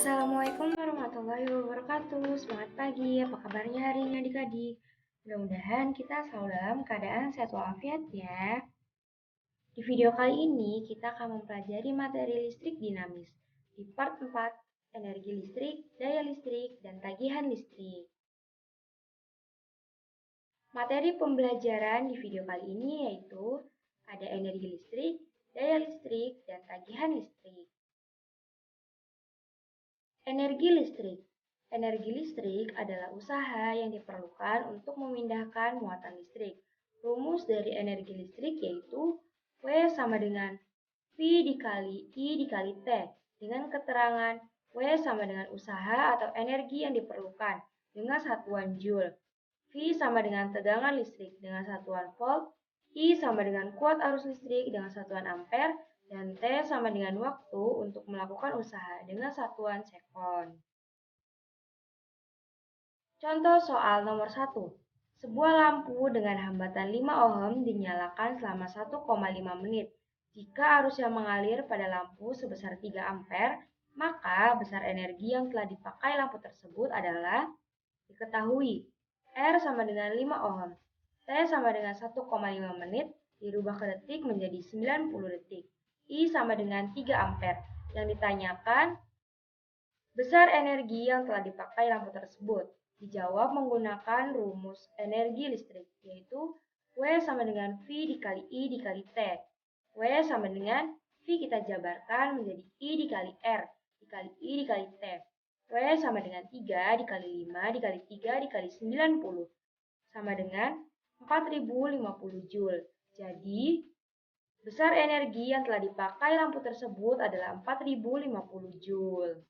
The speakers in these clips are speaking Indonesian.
Assalamualaikum warahmatullahi wabarakatuh. Selamat pagi, apa kabarnya hari ini adik-adik? Mudah-mudahan kita selalu dalam keadaan sehat walafiat ya. Di video kali ini kita akan mempelajari materi listrik dinamis di part 4, energi listrik, daya listrik, dan tagihan listrik. Materi pembelajaran di video kali ini yaitu ada energi listrik, daya listrik, dan tagihan listrik. Energi listrik. Energi listrik adalah usaha yang diperlukan untuk memindahkan muatan listrik. Rumus dari energi listrik yaitu W sama dengan V dikali I dikali T dengan keterangan W sama dengan usaha atau energi yang diperlukan dengan satuan Joule. V sama dengan tegangan listrik dengan satuan volt, I sama dengan kuat arus listrik dengan satuan ampere, dan T sama dengan waktu untuk melakukan usaha dengan satuan sekon. Contoh soal nomor 1. Sebuah lampu dengan hambatan 5 ohm dinyalakan selama 1,5 menit. Jika arus yang mengalir pada lampu sebesar 3 ampere, maka besar energi yang telah dipakai lampu tersebut adalah diketahui R sama dengan 5 ohm, T sama dengan 1,5 menit, dirubah ke detik menjadi 90 detik. I sama dengan 3 ampere. Yang ditanyakan, besar energi yang telah dipakai lampu tersebut. Dijawab menggunakan rumus energi listrik, yaitu W sama dengan V dikali I dikali T. W sama dengan V kita jabarkan menjadi I dikali R dikali I dikali T. W sama dengan 3 dikali 5 dikali 3 dikali 90 sama dengan 4050 Joule. Jadi, besar energi yang telah dipakai lampu tersebut adalah 4050 Joule.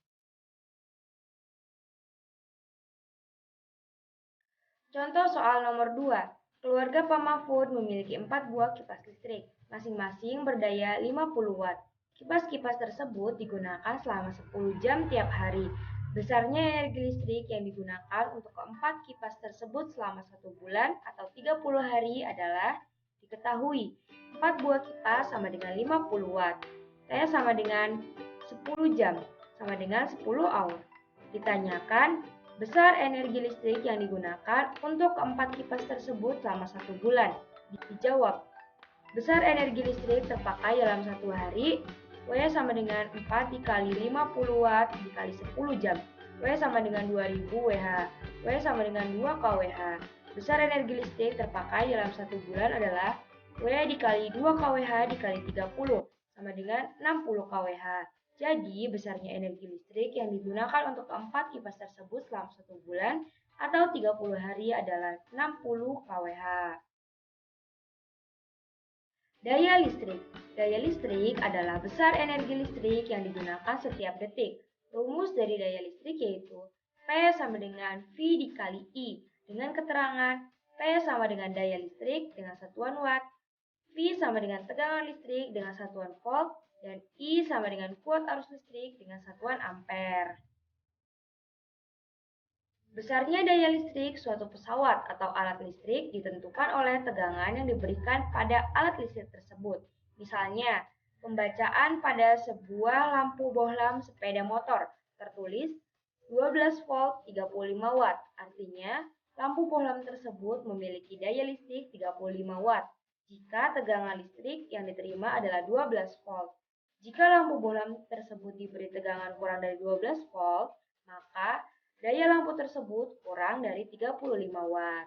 Contoh soal nomor 2. Keluarga Pak Mahfud memiliki 4 buah kipas listrik, masing-masing berdaya 50 watt. Kipas-kipas tersebut digunakan selama 10 jam tiap hari. Besarnya energi listrik yang digunakan untuk keempat kipas tersebut selama 1 bulan atau 30 hari adalah diketahui 4 buah kipas sama dengan 50 watt. T sama dengan 10 jam sama dengan 10 hour. Ditanyakan besar energi listrik yang digunakan untuk keempat kipas tersebut selama 1 bulan. Dijawab, besar energi listrik terpakai dalam 1 hari, W sama dengan 4 dikali 50 watt dikali 10 jam. W sama dengan 2000 Wh. W sama dengan 2 kWh. Besar energi listrik terpakai dalam 1 bulan adalah W dikali 2 kWh dikali 30 sama dengan 60 kWh. Jadi, besarnya energi listrik yang digunakan untuk keempat kipas tersebut selama 1 bulan atau 30 hari adalah 60 kWh. Daya listrik. Daya listrik adalah besar energi listrik yang digunakan setiap detik. Rumus dari daya listrik yaitu P sama dengan V dikali I dengan keterangan P sama dengan daya listrik dengan satuan watt, V sama dengan tegangan listrik dengan satuan volt, dan I sama dengan kuat arus listrik dengan satuan ampere. Besarnya daya listrik suatu pesawat atau alat listrik ditentukan oleh tegangan yang diberikan pada alat listrik tersebut. Misalnya, pembacaan pada sebuah lampu bohlam sepeda motor tertulis 12 volt 35 watt. Artinya, lampu bohlam tersebut memiliki daya listrik 35 watt jika tegangan listrik yang diterima adalah 12 volt. Jika lampu bohlam tersebut diberi tegangan kurang dari 12 volt, maka daya lampu tersebut kurang dari 35 watt.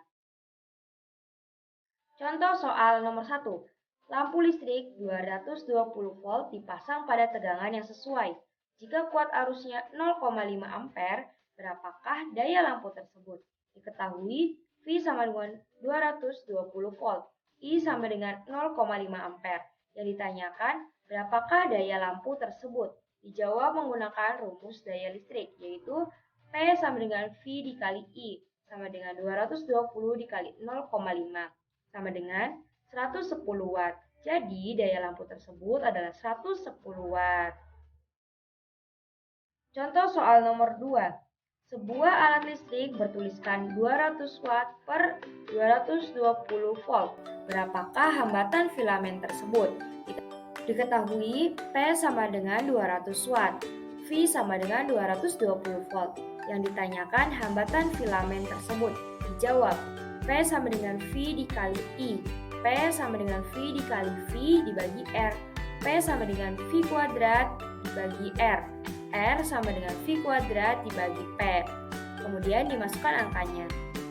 Contoh soal nomor 1. Lampu listrik 220 volt dipasang pada tegangan yang sesuai. Jika kuat arusnya 0,5 ampere, berapakah daya lampu tersebut? Diketahui V sama dengan 220 volt, I sama dengan 0,5 ampere. Yang ditanyakan, berapakah daya lampu tersebut? Dijawab menggunakan rumus daya listrik, yaitu P sama dengan V dikali I sama dengan 220 dikali 0,5 sama dengan 110 watt. Jadi, daya lampu tersebut adalah 110 watt. Contoh soal nomor 2. Sebuah alat listrik bertuliskan 200 watt per 220 volt. Berapakah hambatan filamen tersebut? Diketahui P sama dengan 200 watt. V V sama dengan 220 volt. Yang ditanyakan hambatan filamen tersebut. Dijawab, P sama dengan V dikali I. P sama dengan V dikali V dibagi R. P sama dengan V kuadrat dibagi R. R sama dengan V kuadrat dibagi P. Kemudian dimasukkan angkanya.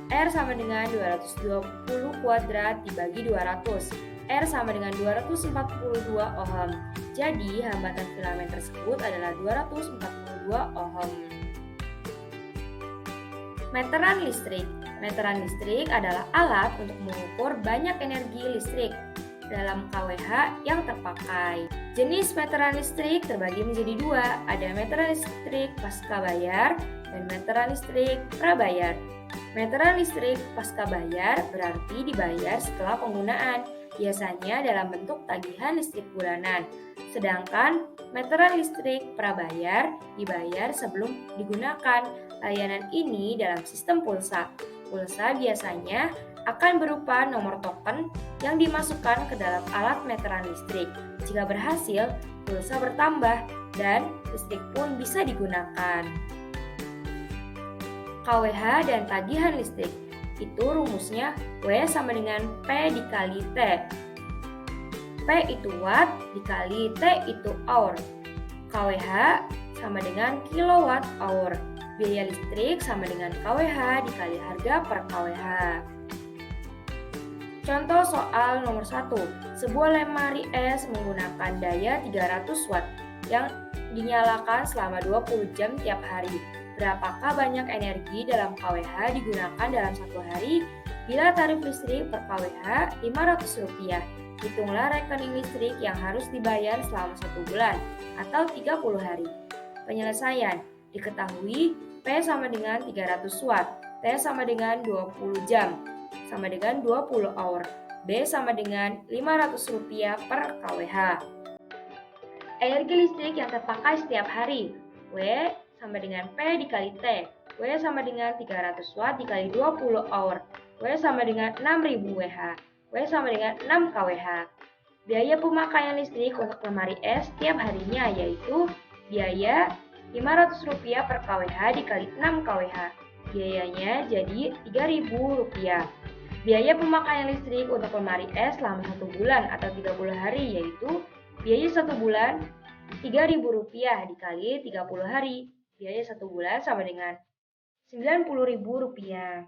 R sama dengan 220 kuadrat dibagi 200. R sama dengan 242 ohm. Jadi, hambatan filamen tersebut adalah 242 ohm. Meteran listrik. Meteran listrik adalah alat untuk mengukur banyak energi listrik dalam kWh yang terpakai. Jenis meteran listrik terbagi menjadi dua, ada meteran listrik pasca bayar dan meteran listrik prabayar. Meteran listrik pasca bayar berarti dibayar setelah penggunaan, biasanya dalam bentuk tagihan listrik bulanan. Sedangkan meteran listrik prabayar dibayar sebelum digunakan. Layanan ini dalam sistem pulsa. Pulsa biasanya akan berupa nomor token yang dimasukkan ke dalam alat meteran listrik. Jika berhasil, pulsa bertambah dan listrik pun bisa digunakan. kWh dan tagihan listrik. Itu rumusnya W sama dengan P dikali T. P itu watt dikali T itu hour. kWh sama dengan kilowatt hour. Biaya listrik sama dengan kWh dikali harga per kWh. Contoh soal nomor 1. Sebuah lemari es menggunakan daya 300 watt yang dinyalakan selama 20 jam tiap hari. Berapakah banyak energi dalam kWh digunakan dalam satu hari? Bila tarif listrik per kWh Rp500, hitunglah rekening listrik yang harus dibayar selama 1 bulan atau 30 hari. Penyelesaian. Diketahui P sama dengan 300 watt, T sama dengan 20 jam, sama dengan 20 hour. B sama dengan Rp500 per kWh. Energi listrik yang terpakai setiap hari. W sama dengan P dikali T. W sama dengan 300 watt dikali 20 hour. W sama dengan 6000 Wh. W sama dengan 6 kWh. Biaya pemakaian listrik untuk lemari es setiap harinya yaitu biaya Rp500 per kWh dikali 6 kWh. Biayanya jadi Rp3.000. Biaya pemakaian listrik untuk lemari es selama 1 bulan atau 30 hari yaitu biaya 1 bulan Rp3.000 dikali 30 hari. Biaya 1 bulan sama dengan Rp90.000.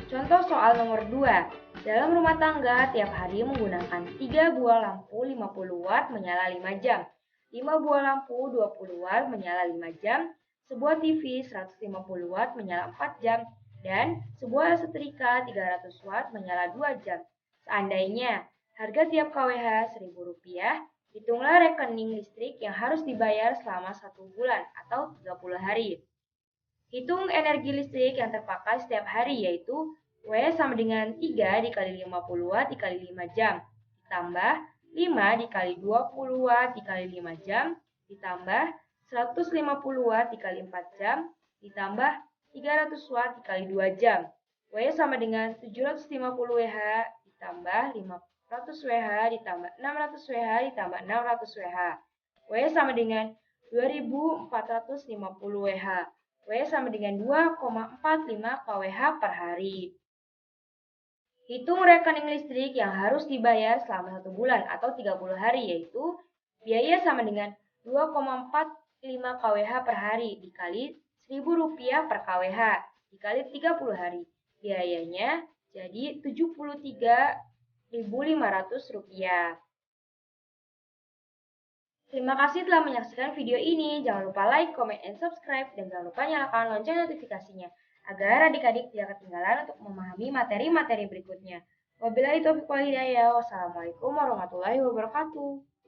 Contoh soal nomor 2. Dalam rumah tangga tiap hari menggunakan 3 buah lampu 50 watt menyala 5 jam, 5 buah lampu 20 watt menyala 5 jam, sebuah TV 150 watt menyala 4 jam, dan sebuah setrika 300 watt menyala 2 jam. Seandainya harga tiap kWh Rp1.000, hitunglah rekening listrik yang harus dibayar selama 1 bulan atau 30 hari. Hitung energi listrik yang terpakai setiap hari yaitu W sama dengan 3 dikali 50 watt dikali 5 jam, ditambah 5 dikali 20 watt dikali 5 jam, ditambah 150 watt dikali 4 jam, ditambah 300 watt dikali 2 jam. W sama dengan 750 Wh ditambah 500 Wh ditambah 600 Wh ditambah 600 Wh. W sama dengan 2450 Wh. W sama dengan 2,45 kWh per hari. Hitung rekening listrik yang harus dibayar selama 1 bulan atau 30 hari yaitu biaya sama dengan 2,45 kWh per hari dikali Rp1.000 per kWh dikali 30 hari. Biayanya jadi Rp73.500. Terima kasih telah menyaksikan video ini. Jangan lupa like, comment, and subscribe. Dan jangan lupa nyalakan lonceng notifikasinya agar adik-adik tidak ketinggalan untuk memahami materi-materi berikutnya. Wabillahi taufiq wal hidayah. Wassalamualaikum warahmatullahi wabarakatuh.